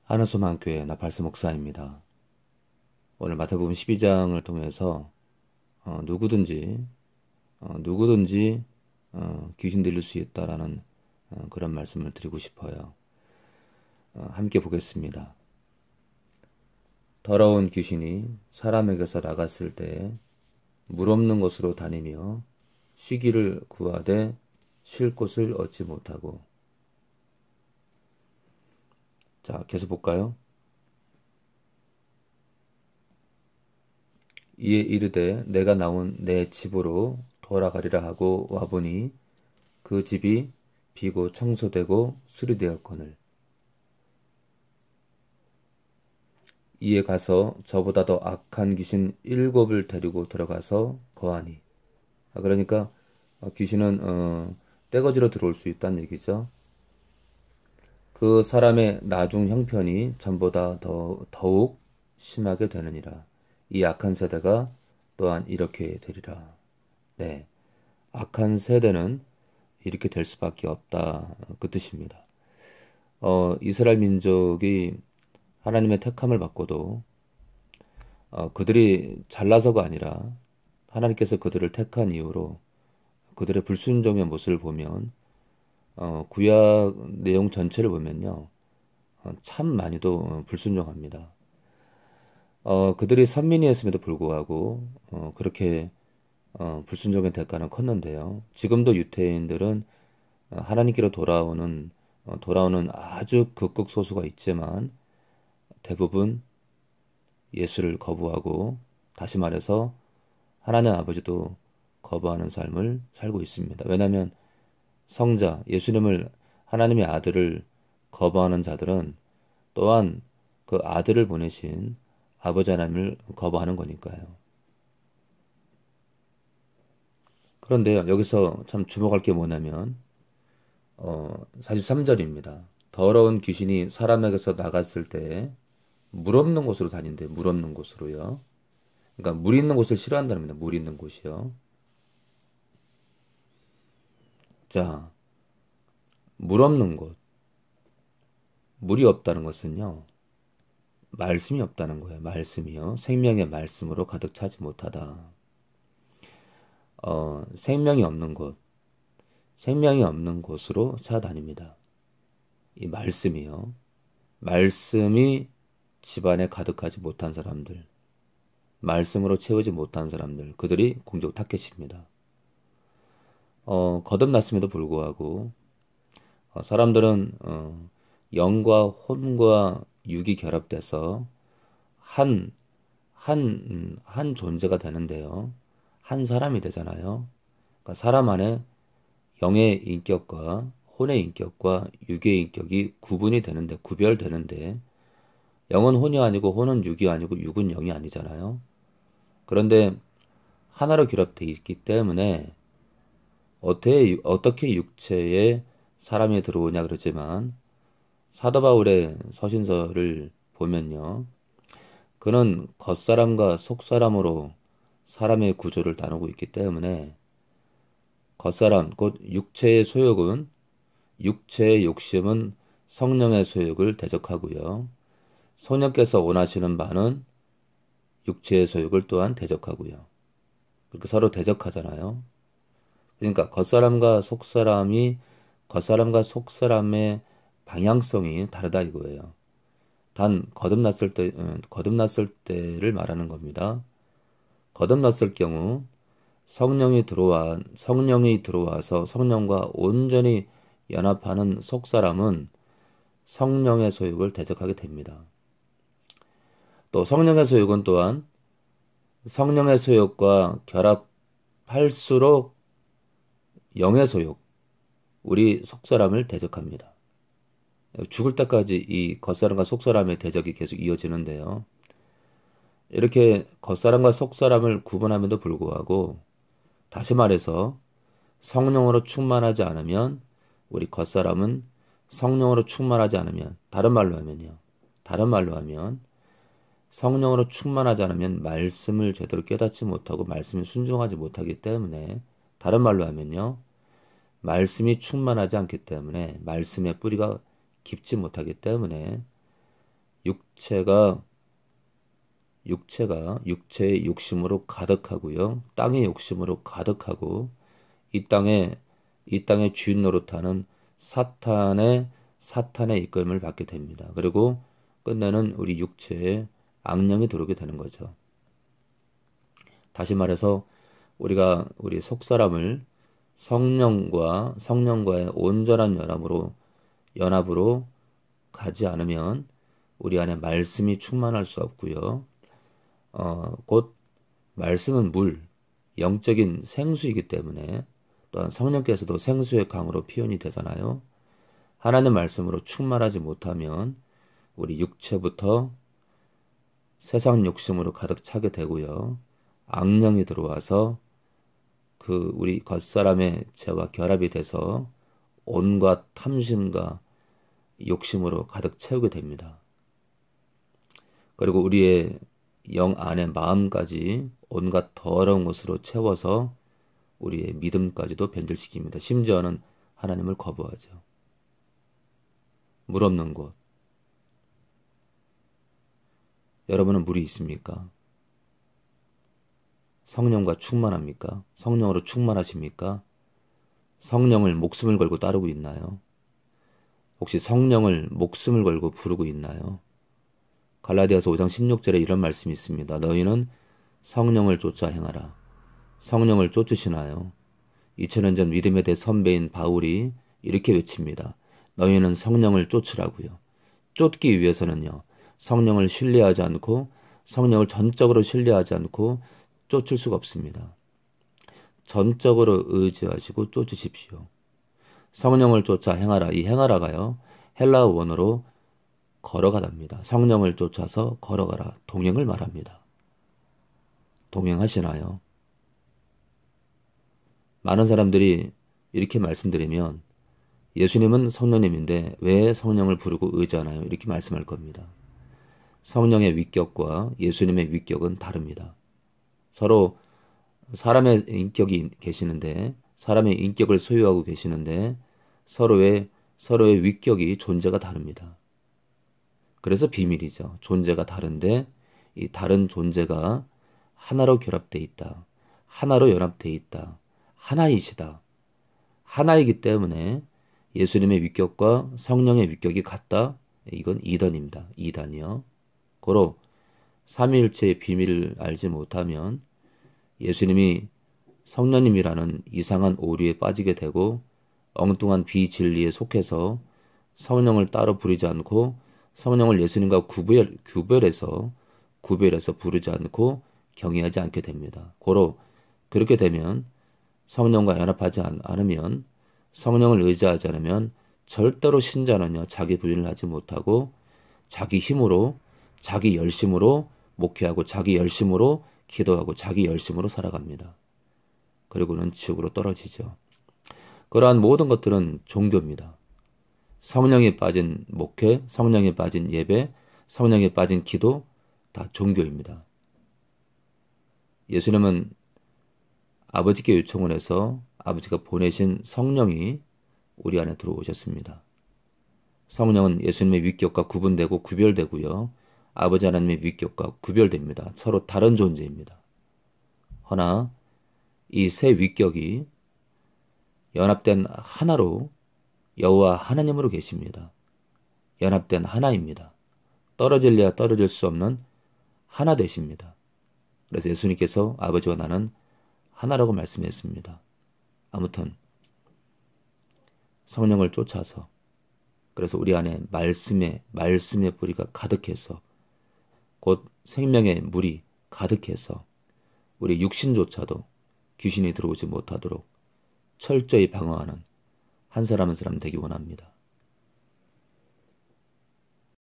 한우소망교회 나팔스 목사입니다. 오늘 마태복음 12장을 통해서 누구든지 귀신 들릴 수 있다라는 그런 말씀을 드리고 싶어요. 함께 보겠습니다. 더러운 귀신이 사람에게서 나갔을 때 물 없는 곳으로 다니며 쉬기를 구하되 쉴 곳을 얻지 못하고. 자, 계속 볼까요? 이에 이르되 내가 나온 내 집으로 돌아가리라 하고 와보니 그 집이 비고 청소되고 수리되었거늘. 이에 가서 저보다 더 악한 귀신 7을 데리고 들어가서 거하니. 그러니까 귀신은 떼거지로 들어올 수 있다는 얘기죠. 그 사람의 나중 형편이 전보다 더욱 심하게 되느니라. 이 악한 세대가 또한 이렇게 되리라. 네, 악한 세대는 이렇게 될 수밖에 없다. 그 뜻입니다. 이스라엘 민족이 하나님의 택함을 받고도 그들이 잘나서가 아니라 하나님께서 그들을 택한 이유로 그들의 불순종의 모습을 보면 구약 내용 전체를 보면요. 참 많이도 불순종합니다. 그들이 선민이었음에도 불구하고 그렇게 불순종의 대가는 컸는데요. 지금도 유대인들은 하나님께로 돌아오는 아주 극극소수가 있지만 대부분 예수를 거부하고, 다시 말해서 하나님 아버지도 거부하는 삶을 살고 있습니다. 왜냐하면 성자 예수님을, 하나님의 아들을 거부하는 자들은 또한 그 아들을 보내신 아버지 하나님을 거부하는 거니까요. 그런데요, 여기서 참 주목할 게 뭐냐면 43절입니다. 더러운 귀신이 사람에게서 나갔을 때 물 없는 곳으로 다닌대. 물 없는 곳으로요. 그러니까 물 있는 곳을 싫어한다는 겁니다. 물 있는 곳이요. 자, 물 없는 곳. 물이 없다는 것은요, 말씀이 없다는 거예요. 말씀이요. 생명의 말씀으로 가득 차지 못하다. 생명이 없는 곳으로 찾아다닙니다. 이 말씀이요. 말씀이 집안에 가득하지 못한 사람들, 말씀으로 채우지 못한 사람들, 그들이 공격 타겟입니다. 거듭났음에도 불구하고 사람들은 영과 혼과 육이 결합돼서 한 존재가 되는데요. 한 사람이 되잖아요. 그러니까 사람 안에 영의 인격과 혼의 인격과 육의 인격이 구별되는데, 영은 혼이 아니고 혼은 육이 아니고 육은 영이 아니잖아요. 그런데 하나로 결합되어 있기 때문에 어떻게 육체에 사람이 들어오냐 그러지만, 사도 바울의 서신서를 보면요. 그는 겉사람과 속사람으로 사람의 구조를 나누고 있기 때문에, 겉사람, 곧 육체의 욕심은 성령의 소욕을 대적하고요. 성령께서 원하시는 바는 육체의 소욕을 또한 대적하고요. 그렇게 서로 대적하잖아요. 그러니까 겉사람과 속사람의 방향성이 다르다 이거예요. 단 거듭났을 때를 말하는 겁니다. 거듭났을 경우 성령이 들어와서 성령과 온전히 연합하는 속사람은 성령의 소욕을 대적하게 됩니다. 또 성령의 소욕은 또한 성령의 소욕과 결합할수록 영의 소욕, 우리 속사람을 대적합니다. 죽을 때까지 이 겉사람과 속사람의 대적이 계속 이어지는데요. 이렇게 겉사람과 속사람을 구분함에도 불구하고, 다시 말해서 성령으로 충만하지 않으면, 우리 겉사람은 성령으로 충만하지 않으면, 다른 말로 하면 성령으로 충만하지 않으면 말씀을 제대로 깨닫지 못하고 말씀에 순종하지 못하기 때문에, 다른 말로 하면요, 말씀이 충만하지 않기 때문에, 말씀의 뿌리가 깊지 못하기 때문에 육체가 육체의 욕심으로 가득하고요. 땅의 욕심으로 가득하고 이 땅의 주인 노릇하는 사탄의 이끌림을 받게 됩니다. 그리고 끝내는 우리 육체에 악령이 들어오게 되는 거죠. 다시 말해서 우리 속사람을 성령과의 온전한 연합으로 가지 않으면 우리 안에 말씀이 충만할 수 없고요. 곧 말씀은 물, 영적인 생수이기 때문에 또한 성령께서도 생수의 강으로 표현이 되잖아요. 하나님 말씀으로 충만하지 못하면 우리 육체부터 세상 욕심으로 가득 차게 되고요. 악령이 들어와서 우리 겉사람의 죄와 결합이 돼서 온갖 탐심과 욕심으로 가득 채우게 됩니다. 그리고 우리의 영 안의 마음까지 온갖 더러운 것으로 채워서 우리의 믿음까지도 변질시킵니다. 심지어는 하나님을 거부하죠. 물 없는 곳. 여러분은 물이 있습니까? 성령과 충만합니까? 성령으로 충만하십니까? 성령을 목숨을 걸고 따르고 있나요? 혹시 성령을 목숨을 걸고 부르고 있나요? 갈라디아서 5장 16절에 이런 말씀이 있습니다. 너희는 성령을 쫓아 행하라. 성령을 쫓으시나요? 2000년 전 믿음의 대선배인 바울이 이렇게 외칩니다. 너희는 성령을 쫓으라고요. 쫓기 위해서는요. 성령을 신뢰하지 않고 성령을 전적으로 신뢰하지 않고 쫓을 수가 없습니다. 전적으로 의지하시고 쫓으십시오. 성령을 쫓아 행하라. 이 행하라가요. 헬라어 원어로 걸어가답니다. 성령을 쫓아서 걸어가라. 동행을 말합니다. 동행하시나요? 많은 사람들이 이렇게 말씀드리면 예수님은 성령님인데 왜 성령을 부르고 의지하나요? 이렇게 말씀할 겁니다. 성령의 위격과 예수님의 위격은 다릅니다. 서로 사람의 인격이 계시는데 사람의 인격을 소유하고 계시는데 서로의 위격이 존재가 다릅니다. 그래서 비밀이죠. 존재가 다른데 이 다른 존재가 하나로 결합되어 있다. 하나로 연합되어 있다. 하나이시다. 하나이기 때문에 예수님의 위격과 성령의 위격이 같다. 이건 이단입니다. 이단이요. 고로 삼위일체의 비밀을 알지 못하면 예수님이 성령님이라는 이상한 오류에 빠지게 되고 엉뚱한 비진리에 속해서 성령을 따로 부르지 않고 성령을 예수님과 구별해서 부르지 않고 경외하지 않게 됩니다. 고로 그렇게 되면 성령과 연합하지 않으면 성령을 의지하지 않으면 절대로 신자는요 자기 부인을 하지 못하고 자기 힘으로 자기 열심으로 목회하고 자기 열심으로 기도하고 자기 열심으로 살아갑니다. 그리고는 지옥으로 떨어지죠. 그러한 모든 것들은 종교입니다. 성령이 빠진 목회, 성령이 빠진 예배, 성령이 빠진 기도 다 종교입니다. 예수님은 아버지께 요청을 해서 아버지가 보내신 성령이 우리 안에 들어오셨습니다. 성령은 예수님의 위격과 구분되고 구별되고요. 아버지 하나님의 위격과 구별됩니다. 서로 다른 존재입니다. 허나 이 세 위격이 연합된 하나로 여호와 하나님으로 계십니다. 연합된 하나입니다. 떨어질래야 떨어질 수 없는 하나 되십니다. 그래서 예수님께서 아버지와 나는 하나라고 말씀했습니다. 아무튼 성령을 쫓아서 그래서 우리 안에 말씀의 뿌리가 가득해서 곧 생명의 물이 가득해서 우리 육신조차도 귀신이 들어오지 못하도록 철저히 방어하는 한 사람 한 사람 되기 원합니다.